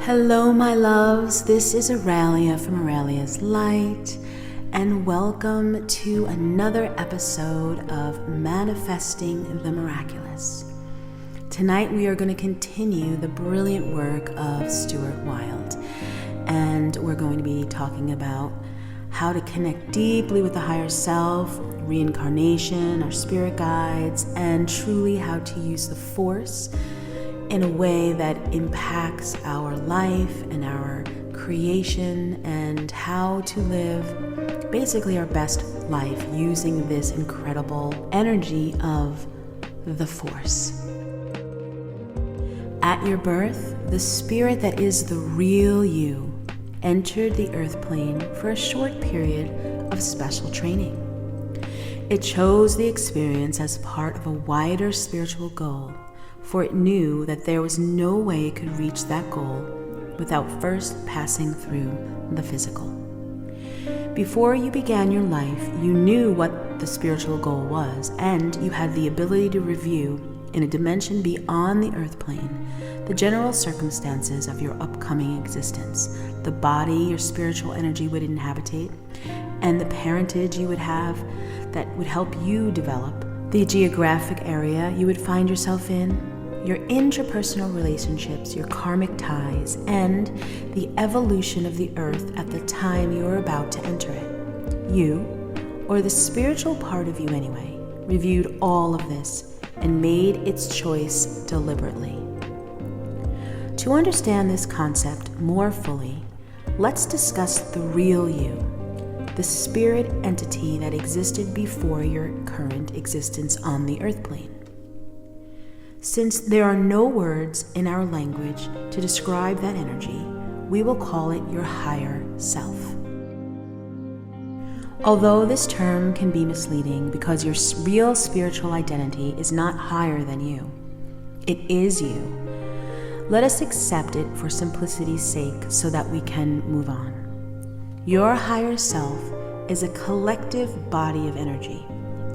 Hello, my loves. This is Aurelia from Aureliaslight, and welcome to another episode of Manifesting the Miraculous. Tonight we are going to continue the brilliant work of Stuart Wilde, and we're going to be talking about how to connect deeply with the higher self, reincarnation, our spirit guides, and truly how to use the force in a way that impacts our life and our creation, and how to live basically our best life using this incredible energy of the force. At your birth, the spirit that is the real you entered the earth plane for a short period of special training. It chose the experience as part of a wider spiritual goal, for it knew that there was no way it could reach that goal without first passing through the physical. Before you began your life, you knew what the spiritual goal was, and you had the ability to review, in a dimension beyond the earth plane, the general circumstances of your upcoming existence, the body your spiritual energy would inhabitate, and the parentage you would have that would help you develop, the geographic area you would find yourself in, your interpersonal relationships, your karmic ties, and the evolution of the earth at the time you are about to enter it. You, or the spiritual part of you anyway, reviewed all of this and made its choice deliberately. To understand this concept more fully, let's discuss the real you, the spirit entity that existed before your current existence on the earth plane. Since there are no words in our language to describe that energy, we will call it your higher self. Although this term can be misleading because your real spiritual identity is not higher than you, it is you. Let us accept it for simplicity's sake so that we can move on. Your higher self is a collective body of energy.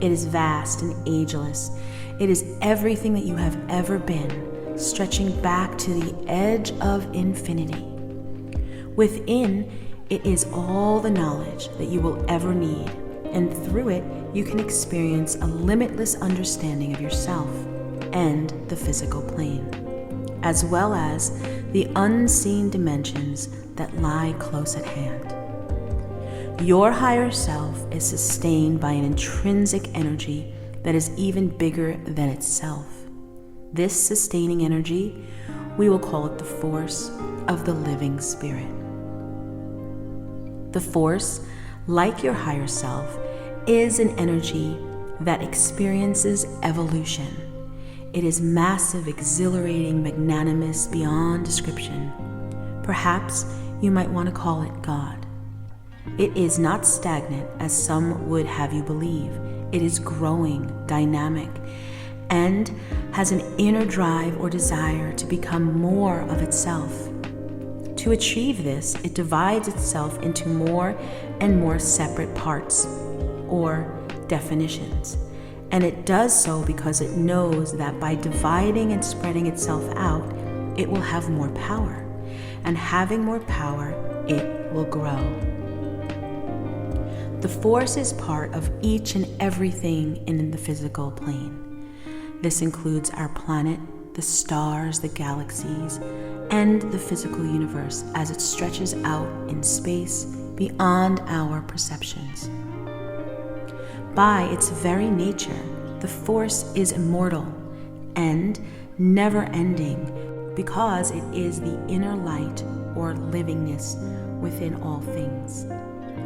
It is vast and ageless. It is everything that you have ever been, stretching back to the edge of infinity. Within, it is all the knowledge that you will ever need, and through it, you can experience a limitless understanding of yourself and the physical plane, as well as the unseen dimensions that lie close at hand. Your higher self is sustained by an intrinsic energy that is even bigger than itself. This sustaining energy, we will call it the force of the living spirit. The force, like your higher self, is an energy that experiences evolution. It is massive, exhilarating, magnanimous, beyond description. Perhaps you might want to call it God. It is not stagnant, as some would have you believe. It is growing, dynamic, and has an inner drive or desire to become more of itself. To achieve this, it divides itself into more and more separate parts, or definitions. And it does so because it knows that by dividing and spreading itself out, it will have more power. And having more power, it will grow. The force is part of each and everything in the physical plane. This includes our planet, the stars, the galaxies, and the physical universe as it stretches out in space beyond our perceptions. By its very nature, the force is immortal and never-ending because it is the inner light or livingness within all things.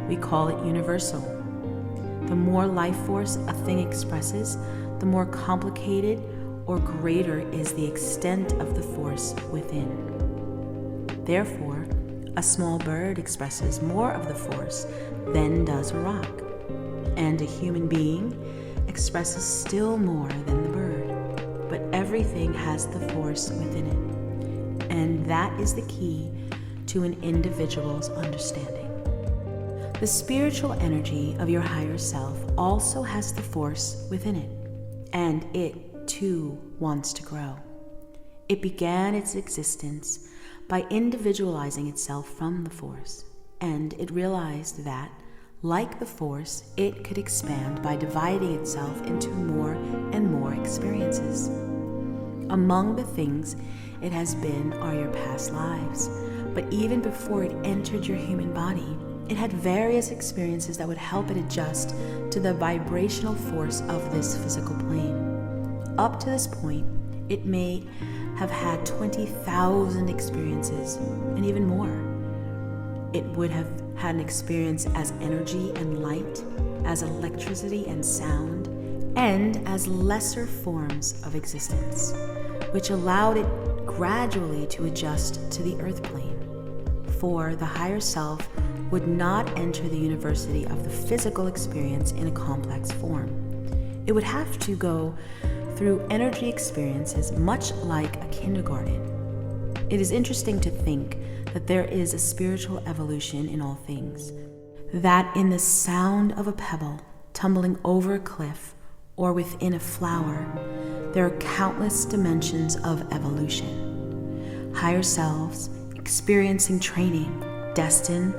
We call it universal. The more life force a thing expresses, the more complicated or greater is the extent of the force within. Therefore, a small bird expresses more of the force than does a rock, and a human being expresses still more than the bird. But everything has the force within it, and that is the key to an individual's understanding. The spiritual energy of your higher self also has the force within it, and it, too, wants to grow. It began its existence by individualizing itself from the Force, and it realized that, like the Force, it could expand by dividing itself into more and more experiences. Among the things it has been are your past lives, but even before it entered your human body, it had various experiences that would help it adjust to the vibrational force of this physical plane. Up to this point, it may have had 20,000 experiences, and even more. It would have had an experience as energy and light, as electricity and sound, and as lesser forms of existence, which allowed it gradually to adjust to the earth plane. For the higher self would not enter the university of the physical experience in a complex form. It would have to go through energy experiences much like a kindergarten. It is interesting to think that there is a spiritual evolution in all things, that in the sound of a pebble tumbling over a cliff or within a flower, there are countless dimensions of evolution. Higher selves experiencing training, destined,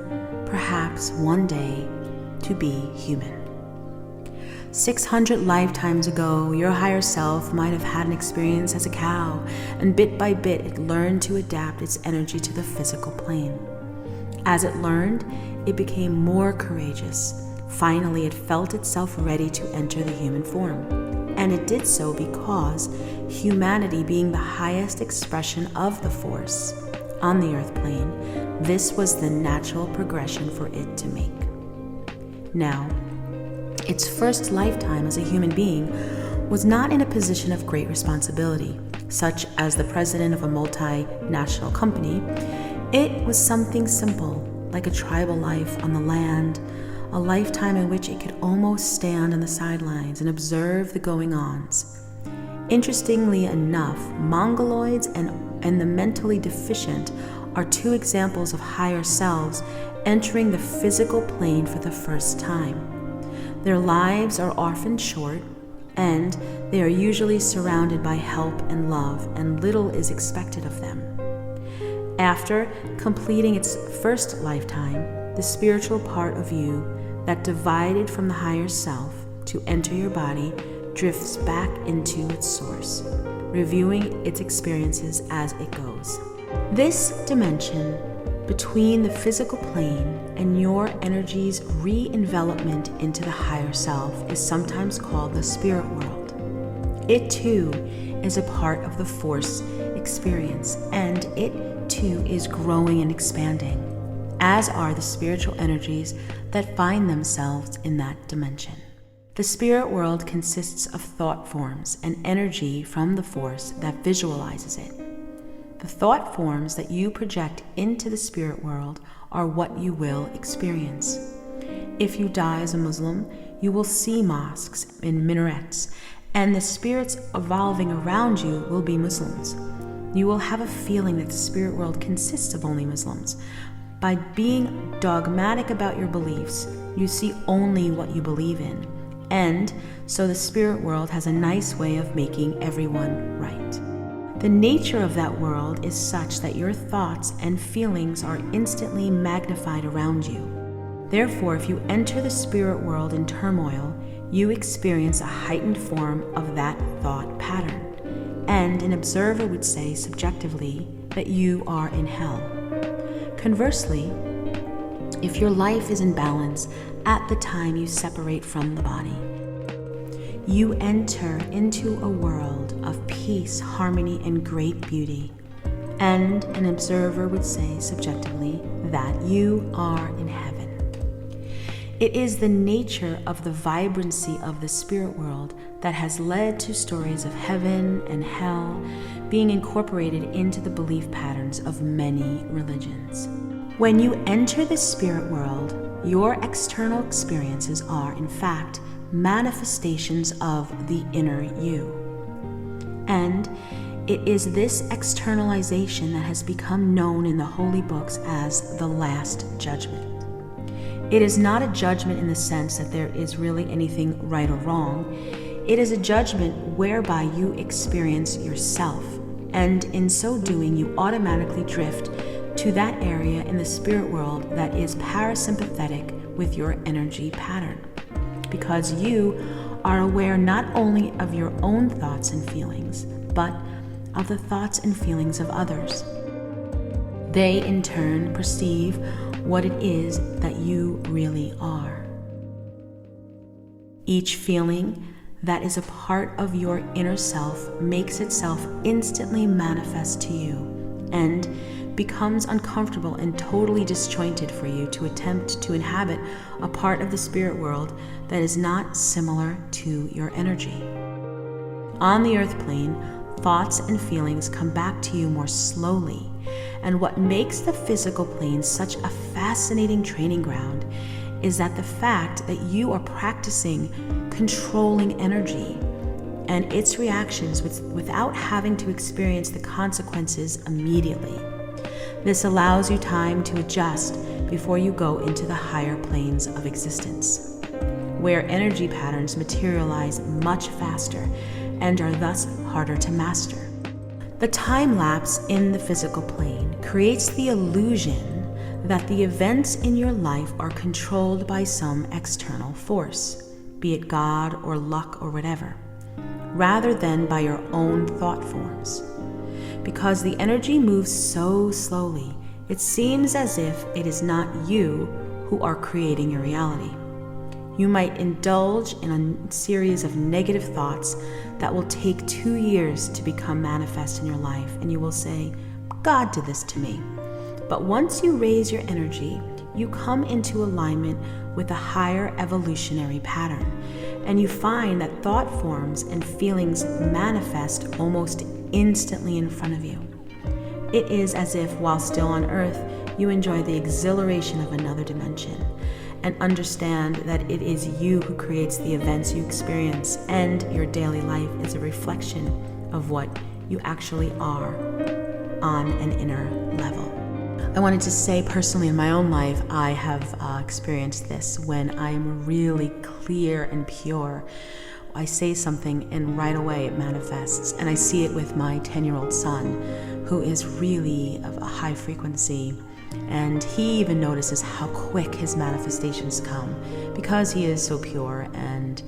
perhaps one day, to be human. 600 lifetimes ago, your higher self might have had an experience as a cow, and bit by bit it learned to adapt its energy to the physical plane. As it learned, it became more courageous. Finally, it felt itself ready to enter the human form. And it did so because humanity, being the highest expression of the Force on the earth plane, this was the natural progression for it to make. Now, its first lifetime as a human being was not in a position of great responsibility, such as the president of a multinational company. It was something simple, like a tribal life on the land, a lifetime in which it could almost stand on the sidelines and observe the going-ons. Interestingly enough, Mongoloids and the mentally deficient are two examples of higher selves entering the physical plane for the first time. Their lives are often short, and they are usually surrounded by help and love, and little is expected of them. After completing its first lifetime, the spiritual part of you that divided from the higher self to enter your body drifts back into its source, reviewing its experiences as it goes. This dimension between the physical plane and your energy's re-envelopment into the higher self is sometimes called the spirit world. It too is a part of the Force experience, and it too is growing and expanding, as are the spiritual energies that find themselves in that dimension. The spirit world consists of thought forms and energy from the Force that visualizes it. The thought forms that you project into the spirit world are what you will experience. If you die as a Muslim, you will see mosques and minarets, and the spirits evolving around you will be Muslims. You will have a feeling that the spirit world consists of only Muslims. By being dogmatic about your beliefs, you see only what you believe in, and so the spirit world has a nice way of making everyone right. The nature of that world is such that your thoughts and feelings are instantly magnified around you. Therefore, if you enter the spirit world in turmoil, you experience a heightened form of that thought pattern, and an observer would say subjectively that you are in hell. Conversely, if your life is in balance at the time you separate from the body, you enter into a world of peace, harmony, and great beauty, and an observer would say subjectively that you are in heaven. It is the nature of the vibrancy of the spirit world that has led to stories of heaven and hell being incorporated into the belief patterns of many religions. When you enter the spirit world, your external experiences are, in fact, manifestations of the inner you. And it is this externalization that has become known in the holy books as the Last Judgment. It is not a judgment in the sense that there is really anything right or wrong. It is a judgment whereby you experience yourself, and in so doing, you automatically drift to that area in the spirit world that is parasympathetic with your energy pattern, because you are aware not only of your own thoughts and feelings, but of the thoughts and feelings of others. They, in turn, perceive what it is that you really are. Each feeling that is a part of your inner self makes itself instantly manifest to you and becomes uncomfortable and totally disjointed for you to attempt to inhabit a part of the spirit world that is not similar to your energy. On the earth plane, thoughts and feelings come back to you more slowly, and what makes the physical plane such a fascinating training ground is that the fact that you are practicing controlling energy and its reactions without having to experience the consequences immediately. This allows you time to adjust before you go into the higher planes of existence, where energy patterns materialize much faster and are thus harder to master. The time lapse in the physical plane creates the illusion that the events in your life are controlled by some external force, be it God or luck or whatever, rather than by your own thought forms. Because the energy moves so slowly, it seems as if it is not you who are creating your reality. You might indulge in a series of negative thoughts that will take 2 years to become manifest in your life, and you will say, God did this to me. But once you raise your energy, you come into alignment with a higher evolutionary pattern, and you find that thought forms and feelings manifest almost instantly in front of you. It is as if, while still on Earth, you enjoy the exhilaration of another dimension and understand that it is you who creates the events you experience, and your daily life is a reflection of what you actually are on an inner level. I wanted to say personally in my own life, I have experienced this when I am really clear and pure. I say something and right away it manifests, and I see it with my 10-year-old son, who is really of a high frequency, and he even notices how quick his manifestations come because he is so pure and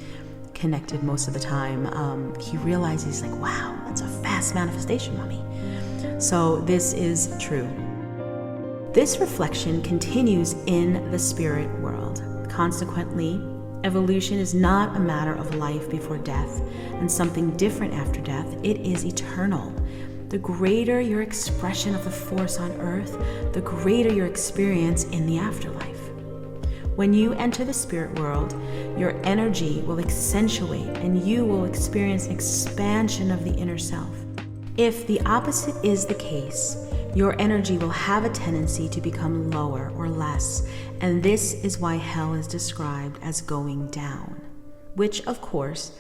connected most of the time. He realizes, like, wow, that's a fast manifestation, mommy. So this is true. This reflection continues in the spirit world. Consequently, evolution is not a matter of life before death and something different after death. It is eternal. The greater your expression of the force on earth, the greater your experience in the afterlife. When you enter the spirit world, your energy will accentuate and you will experience an expansion of the inner self. If the opposite is the case, your energy will have a tendency to become lower or less, and this is why hell is described as going down, which, of course,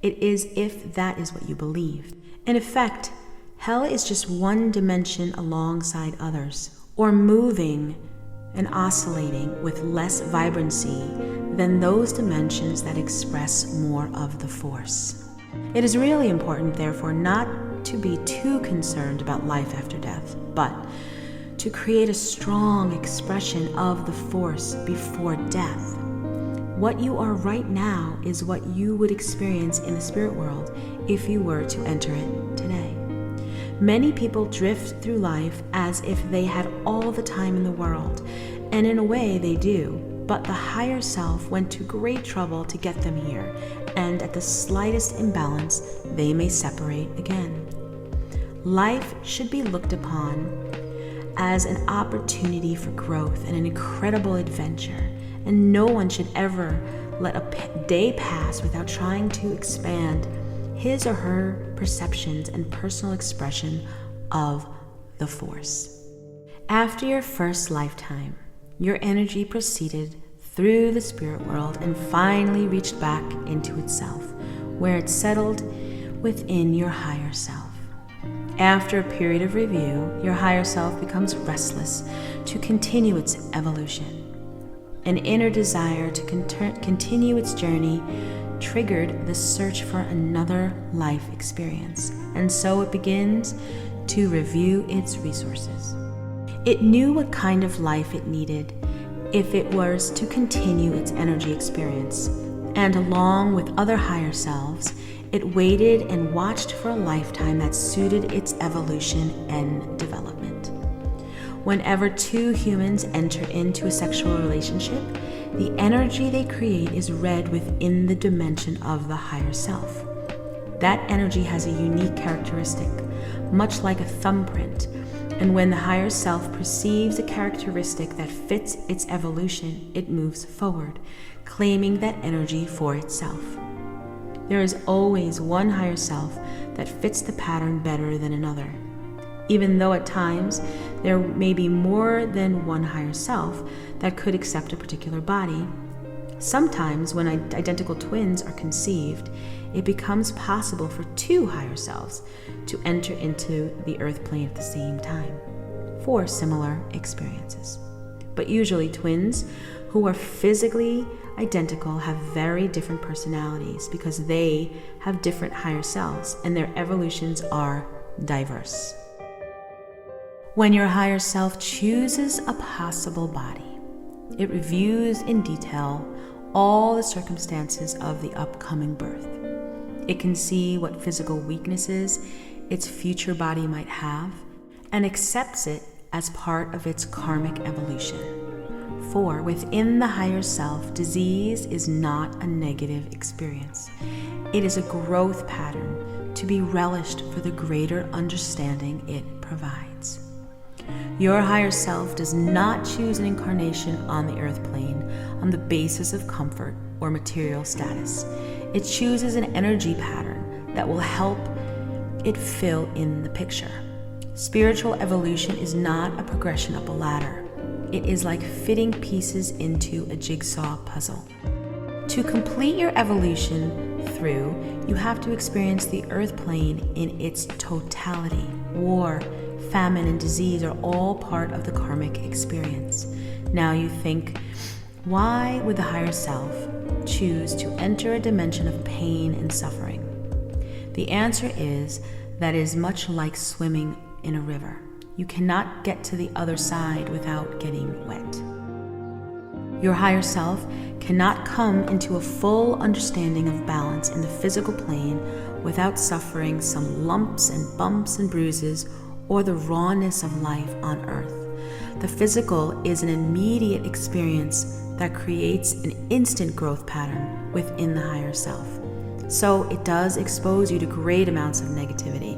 it is if that is what you believe. In effect, hell is just one dimension alongside others, or moving and oscillating with less vibrancy than those dimensions that express more of the force. It is really important, therefore, not to be too concerned about life after death, but to create a strong expression of the force before death. What you are right now is what you would experience in the spirit world if you were to enter it today. Many people drift through life as if they had all the time in the world, and in a way they do, but the higher self went to great trouble to get them here, and at the slightest imbalance, they may separate again. Life should be looked upon as an opportunity for growth and an incredible adventure, and no one should ever let a day pass without trying to expand his or her perceptions and personal expression of the force. After your first lifetime, your energy proceeded through the spirit world and finally reached back into itself, where it settled within your higher self. After a period of review, your higher self becomes restless to continue its evolution. An inner desire to continue its journey triggered the search for another life experience, and so it begins to review its resources. It knew what kind of life it needed if it was to continue its energy experience, and along with other higher selves, it waited and watched for a lifetime that suited its evolution and development. Whenever two humans enter into a sexual relationship, the energy they create is read within the dimension of the higher self. That energy has a unique characteristic, much like a thumbprint, and when the higher self perceives a characteristic that fits its evolution, it moves forward, claiming that energy for itself. There is always one higher self that fits the pattern better than another. Even though at times there may be more than one higher self that could accept a particular body, sometimes when identical twins are conceived, it becomes possible for two higher selves to enter into the earth plane at the same time for similar experiences. But usually twins who are physically identical have very different personalities because they have different higher selves and their evolutions are diverse. When your higher self chooses a possible body, it reviews in detail all the circumstances of the upcoming birth. It can see what physical weaknesses its future body might have and accepts it as part of its karmic evolution. For within the higher self, disease is not a negative experience. It is a growth pattern to be relished for the greater understanding it provides. Your higher self does not choose an incarnation on the earth plane on the basis of comfort or material status. It chooses an energy pattern that will help it fill in the picture. Spiritual evolution is not a progression up a ladder. It is like fitting pieces into a jigsaw puzzle. To complete your evolution through, you have to experience the earth plane in its totality. War, famine, and disease are all part of the karmic experience. Now you think, why would the higher self choose to enter a dimension of pain and suffering? The answer is that it is much like swimming in a river. You cannot get to the other side without getting wet. Your higher self cannot come into a full understanding of balance in the physical plane without suffering some lumps and bumps and bruises or the rawness of life on earth. The physical is an immediate experience that creates an instant growth pattern within the higher self. So it does expose you to great amounts of negativity.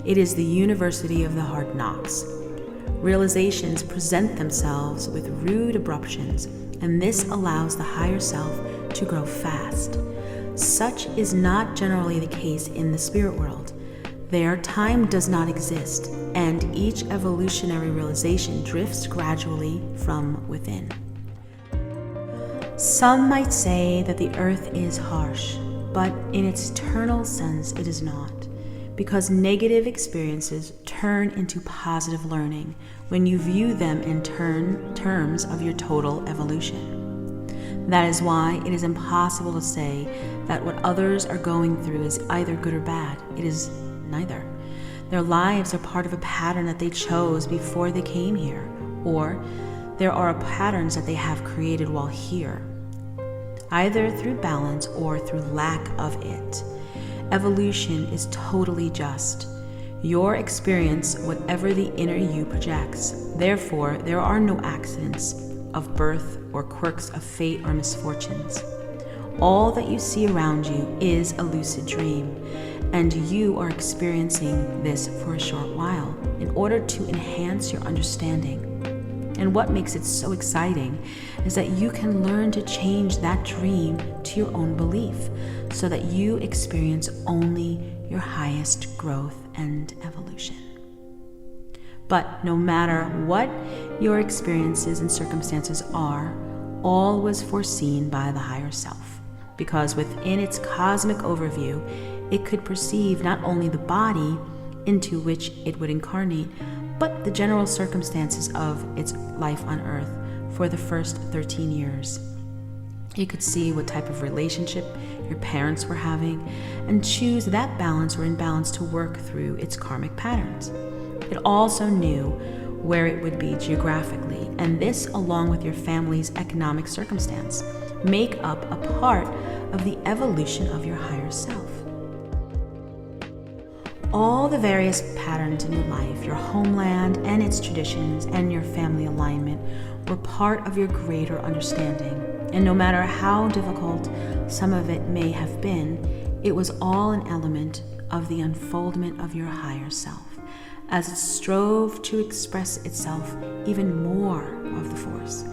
It is the university of the hard knocks. Realizations present themselves with rude abruptions, and this allows the higher self to grow fast. Such is not generally the case in the spirit world. There, time does not exist, and each evolutionary realization drifts gradually from within. Some might say that the earth is harsh, but in its eternal sense it is not, because negative experiences turn into positive learning when you view them in terms of your total evolution. That is why it is impossible to say that what others are going through is either good or bad. It is neither. Their lives are part of a pattern that they chose before they came here, or there are patterns that they have created while here, either through balance or through lack of it. Evolution is totally just. Your experience, whatever the inner you projects. Therefore, there are no accidents of birth or quirks of fate or misfortunes. All that you see around you is a lucid dream, and you are experiencing this for a short while in order to enhance your understanding. And what makes it so exciting is that you can learn to change that dream to your own belief so that you experience only your highest growth and evolution. But no matter what your experiences and circumstances are, all was foreseen by the higher self, because within its cosmic overview, it could perceive not only the body into which it would incarnate, but the general circumstances of its life on earth for the first 13 years. You could see what type of relationship your parents were having and choose that balance or imbalance to work through its karmic patterns. It also knew where it would be geographically, and this, along with your family's economic circumstance, make up a part of the evolution of your higher self. All the various patterns in your life, your homeland and its traditions, and your family alignment were part of your greater understanding. And no matter how difficult some of it may have been, it was all an element of the unfoldment of your higher self, as it strove to express itself even more of the force.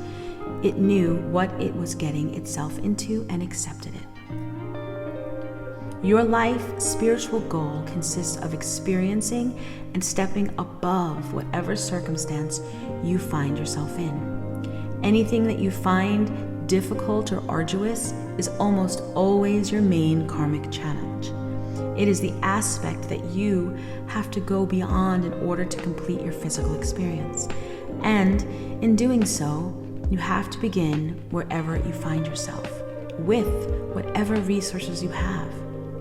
It knew what it was getting itself into and accepted it. Your life spiritual goal consists of experiencing and stepping above whatever circumstance you find yourself in. Anything that you find difficult or arduous is almost always your main karmic challenge. It is the aspect that you have to go beyond in order to complete your physical experience. And in doing so, you have to begin wherever you find yourself, with whatever resources you have.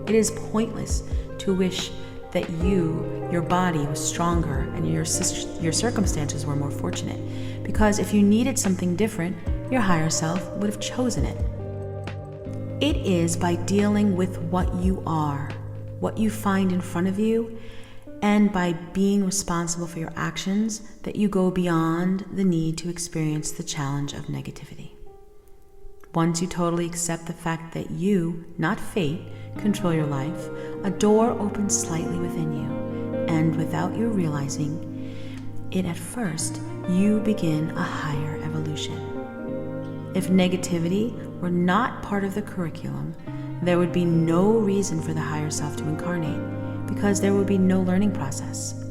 It is pointless to wish that your body was stronger and your circumstances were more fortunate, because if you needed something different, your higher self would have chosen it. It is by dealing with what you are, what you find in front of you, and by being responsible for your actions that you go beyond the need to experience the challenge of negativity. Once you totally accept the fact that you, not fate, control your life, a door opens slightly within you, and without you realizing it at first, you begin a higher evolution. If negativity were not part of the curriculum, there would be no reason for the higher self to incarnate, because there would be no learning process.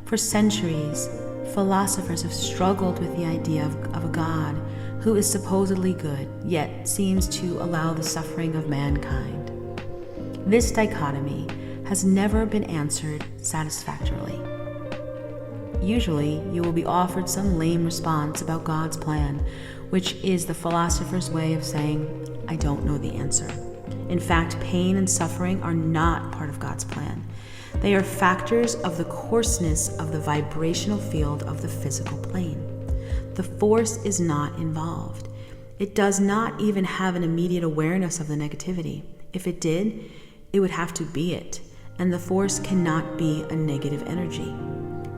For centuries, philosophers have struggled with the idea of a God who is supposedly good, yet seems to allow the suffering of mankind. This dichotomy has never been answered satisfactorily. Usually, you will be offered some lame response about God's plan, which is the philosopher's way of saying, I don't know the answer. In fact, pain and suffering are not part of God's plan. They are factors of the coarseness of the vibrational field of the physical plane. The force is not involved. It does not even have an immediate awareness of the negativity. If it did, it would have to be it, and the force cannot be a negative energy.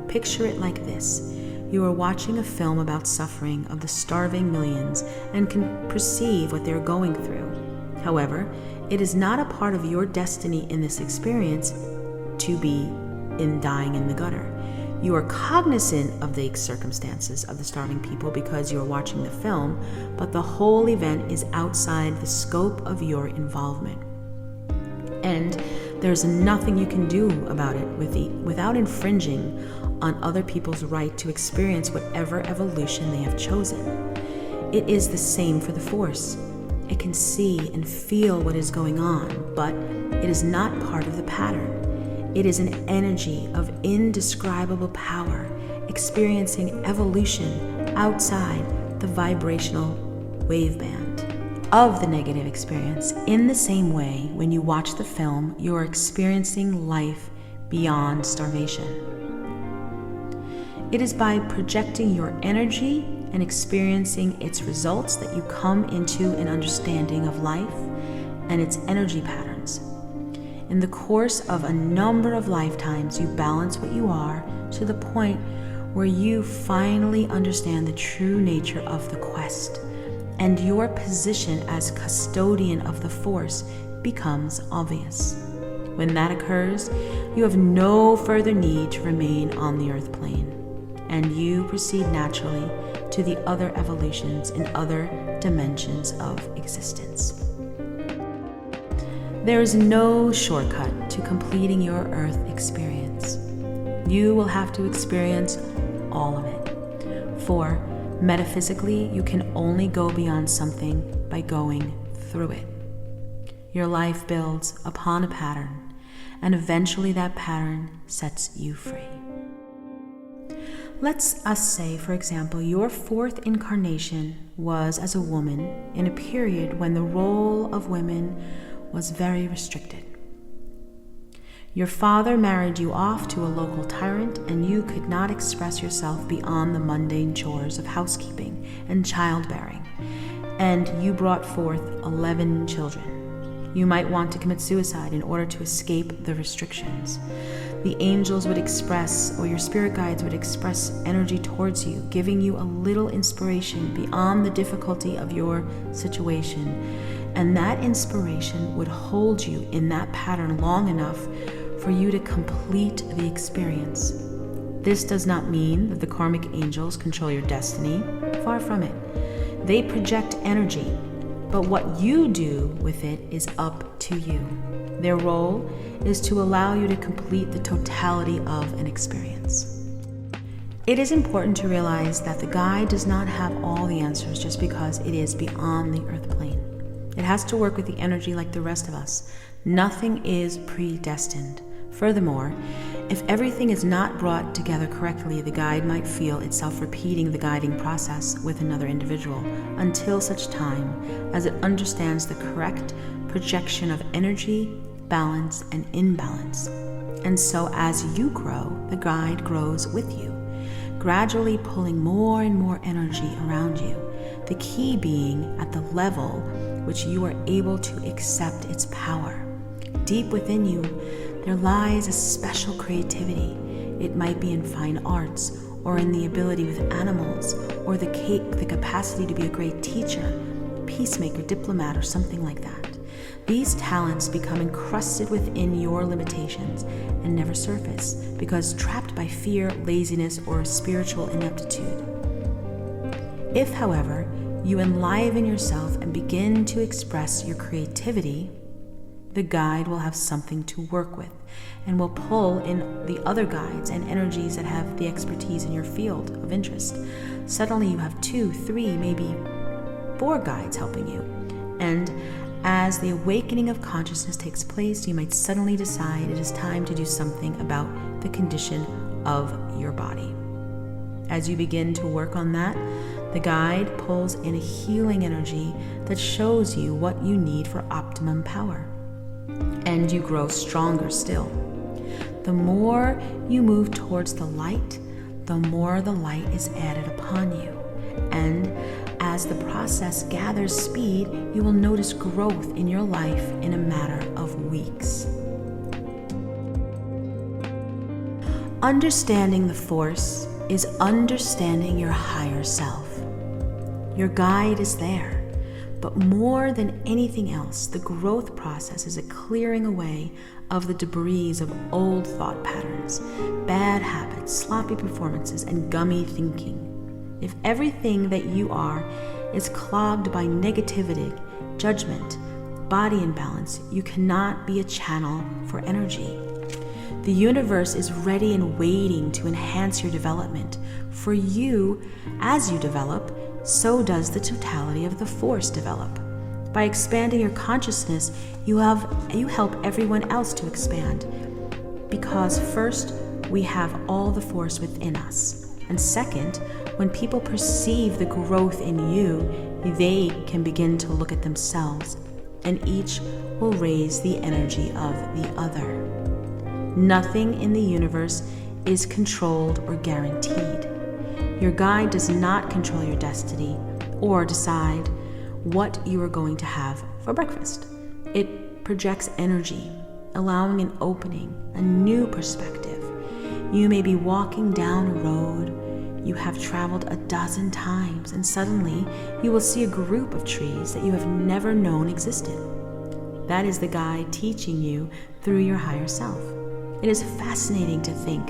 Picture it like this. You are watching a film about suffering of the starving millions and can perceive what they're going through. However, it is not a part of your destiny in this experience to be dying in the gutter. You are cognizant of the circumstances of the starving people because you are watching the film, but the whole event is outside the scope of your involvement. And there's nothing you can do about it without infringing on other people's right to experience whatever evolution they have chosen. It is the same for the force. It can see and feel what is going on, but it is not part of the pattern. It is an energy of indescribable power, experiencing evolution outside the vibrational waveband of the negative experience. In the same way, when you watch the film, you are experiencing life beyond starvation. It is by projecting your energy and experiencing its results that you come into an understanding of life and its energy patterns. In the course of a number of lifetimes, you balance what you are to the point where you finally understand the true nature of the quest, and your position as custodian of the force becomes obvious. When that occurs, you have no further need to remain on the earth plane, and you proceed naturally to the other evolutions in other dimensions of existence. There is no shortcut to completing your earth experience. You will have to experience all of it. For metaphysically, you can only go beyond something by going through it. Your life builds upon a pattern, and eventually that pattern sets you free. Let's us say, for example, your fourth incarnation was as a woman in a period when the role of women was very restricted. Your father married you off to a local tyrant, and you could not express yourself beyond the mundane chores of housekeeping and childbearing, and you brought forth 11 children. You might want to commit suicide in order to escape the restrictions. The angels would express, or your spirit guides would express energy towards you, giving you a little inspiration beyond the difficulty of your situation, and that inspiration would hold you in that pattern long enough for you to complete the experience. This does not mean that the karmic angels control your destiny. Far from it. They project energy, but what you do with it is up to you. Their role is to allow you to complete the totality of an experience. It is important to realize that the guide does not have all the answers just because it is beyond the earth plane. It has to work with the energy like the rest of us. Nothing is predestined. Furthermore, if everything is not brought together correctly, the guide might feel itself repeating the guiding process with another individual until such time as it understands the correct projection of energy, balance, and imbalance. And so as you grow, the guide grows with you, gradually pulling more and more energy around you, the key being at the level which you are able to accept its power. Deep within you, there lies a special creativity. It might be in fine arts, or in the ability with animals, or the capacity to be a great teacher, peacemaker, diplomat, or something like that. These talents become encrusted within your limitations and never surface because trapped by fear, laziness, or spiritual ineptitude. If, however, you enliven yourself and begin to express your creativity, the guide will have something to work with and will pull in the other guides and energies that have the expertise in your field of interest. Suddenly you have 2, 3, maybe 4 guides helping you. And as the awakening of consciousness takes place, you might suddenly decide it is time to do something about the condition of your body. As you begin to work on that, the guide pulls in a healing energy that shows you what you need for optimum power. And you grow stronger still. The more you move towards the light, the more the light is added upon you. And as the process gathers speed, you will notice growth in your life in a matter of weeks. Understanding the force is understanding your higher self. Your guide is there. But more than anything else, the growth process is a clearing away of the debris of old thought patterns, bad habits, sloppy performances, and gummy thinking. If everything that you are is clogged by negativity, judgment, body imbalance, you cannot be a channel for energy. The universe is ready and waiting to enhance your development. For you, as you develop, so does the totality of the force develop. By expanding your consciousness, you help everyone else to expand. Because first, we have all the force within us. And second, when people perceive the growth in you, they can begin to look at themselves, and each will raise the energy of the other. Nothing in the universe is controlled or guaranteed. Your guide does not control your destiny or decide what you are going to have for breakfast. It projects energy, allowing an opening, a new perspective. You may be walking down a road you have traveled 12 times, and suddenly you will see a group of trees that you have never known existed. That is the guide teaching you through your higher self. It is fascinating to think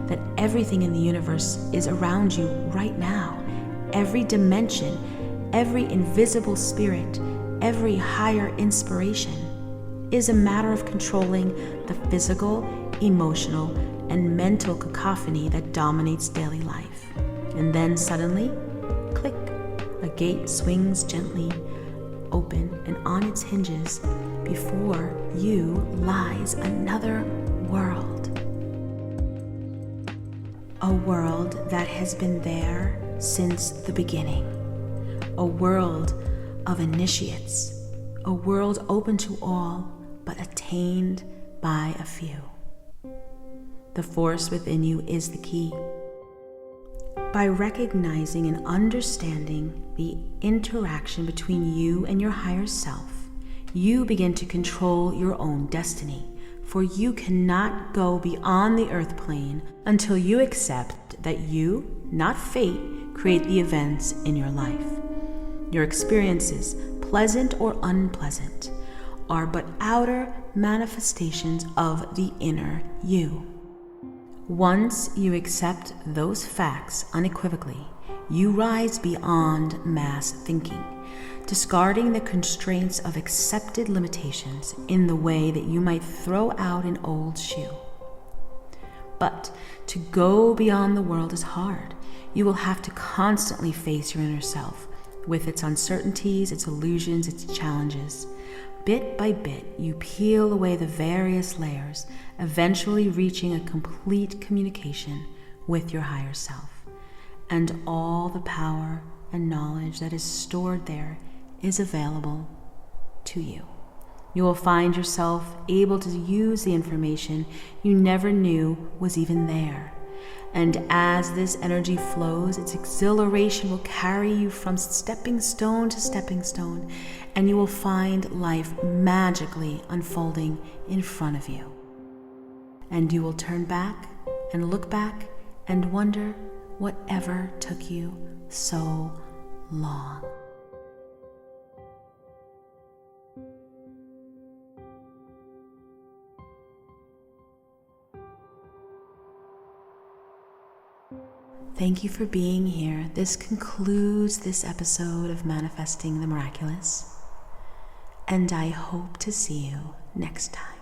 that everything in the universe is around you right now. Every dimension, every invisible spirit, every higher inspiration is a matter of controlling the physical, emotional, and mental cacophony that dominates daily life. And then suddenly, click, a gate swings gently open, and on its hinges before you lies another world. A world that has been there since the beginning, a world of initiates, a world open to all but attained by a few. The force within you is the key. By recognizing and understanding the interaction between you and your higher self, you begin to control your own destiny, for you cannot go beyond the earth plane until you accept that you, not fate, create the events in your life. Your experiences, pleasant or unpleasant, are but outer manifestations of the inner you. Once you accept those facts unequivocally, you rise beyond mass thinking, discarding the constraints of accepted limitations in the way that you might throw out an old shoe. But to go beyond the world is hard. You will have to constantly face your inner self, with its uncertainties, its illusions, its challenges. Bit by bit, you peel away the various layers, eventually reaching a complete communication with your higher self. And all the power and knowledge that is stored there is available to you. You will find yourself able to use the information you never knew was even there. And as this energy flows, its exhilaration will carry you from stepping stone to stepping stone, and you will find life magically unfolding in front of you. And you will turn back and look back and wonder whatever took you so long. Thank you for being here. This concludes this episode of Manifesting the Miraculous, and I hope to see you next time.